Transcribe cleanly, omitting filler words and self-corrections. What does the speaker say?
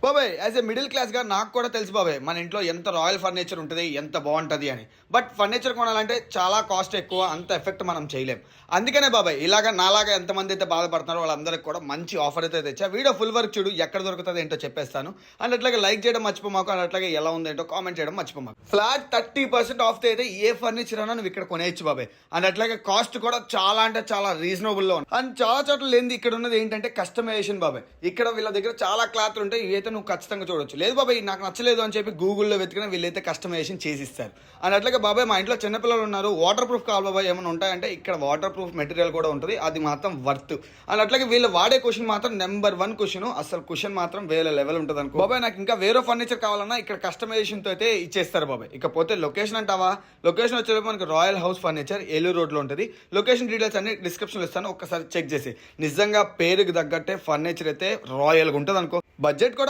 బాబాయ్ as a middle క్లాస్గా నాకు కూడా తెలుసు బాబాయ్ మన ఇంట్లో ఎంత రాయల్ ఫర్నిచర్ ఉంటుంది, ఎంత బాగుంటుంది అని. బట్ ఫర్నిచర్ కొనాలంటే చాలా కాస్ట్ ఎక్కువ, అంత ఎఫెక్ట్ మనం చేయలేం. అందుకనే బాబాయ్ ఇలాగా నాలాగా ఎంతమంది అయితే బాధపడుతున్నారో వాళ్ళందరికీ కూడా మంచి ఆఫర్ అయితే తెచ్చా. వీడియో ఫుల్ వర్క్ చూడు, ఎక్కడ దొరుకుతుంది ఏంటో చెప్పేస్తాను. అండ్ అట్లాగే లైక్ చేయడం మర్చిపోమాకు, అండ్ అట్లాగే ఎలా ఉందేంటో కామెంట్ చేయడం మర్చిపోమాకు. ఫ్లాట్ 30% ఆఫ్ అయితే ఏ ఫర్నిచర్ అన్నా నువ్వు ఇక్కడ కొనేయచ్చు బాబాయ్. అండ్ అట్లాగే కాస్ట్ కూడా చాలా అంటే చాలా రీజనబుల్లో ఉంది. అండ్ చాలా చోట్ల లేనిది ఇక్కడ ఉన్నది ఏంటంటే కస్టమైజేషన్ బాబాయ్. ఇక్కడ వీళ్ళ దగ్గర చాలా క్లాత్లు ఉంటాయి, ఇవైతే నువ్వు ఖచ్చితంగా చూడొచ్చు. లేదు బాబాయ్ నాకు నచ్చలేదు అని చెప్పి గూగుల్లో వెతికిన వీళ్ళైతే కస్టమైజేషన్ చేసిస్తారు. అండ్ అట్లాగే బాబాయ్ మా ఇంట్లో చిన్నపిల్లలు ఉన్నారు, వాటర్ ప్రూఫ్ కావాలి బాబాయ్ ఏమైనా ఉంటాయంటే ఇక్కడ వాటర్ ప్రూఫ్ మెటీరియల్ కూడా ఉంటుంది, అది మాత్రం వర్త్. అండ్ అట్లాగే వీళ్ళు వాడే క్వశ్చన్ మాత్రం నెంబర్ 1 క్వశ్చన్, అసలు క్వశ్చన్ మాత్రం వేరే లెవెల్ ఉంటుంది అనుకో బాబాయ్. నాకు ఇంకా వేరే ఫర్నిచర్ కావాలన్నా ఇక్కడ కస్టమైజేషన్ తో అయితే ఇచ్చేస్తారు బాబాయ్. ఇకపోతే లొకేషన్ అంటావా, లొకేషన్ వచ్చేది మనకి రాయల్ హౌస్ ఫర్నిచర్ ఏలూరు రోడ్లో ఉంటుంది. లొకేషన్ డీటెయిల్స్ అన్ని డిస్క్రిప్షన్లో ఇస్తాను, ఒక్కసారి చెక్ చేసి. నిజంగా పేరుకి తగ్గట్టే ఫర్నిచర్ అయితే రాయల్గా ఉంటుంది అనుకో. బడ్జెట్ కూడా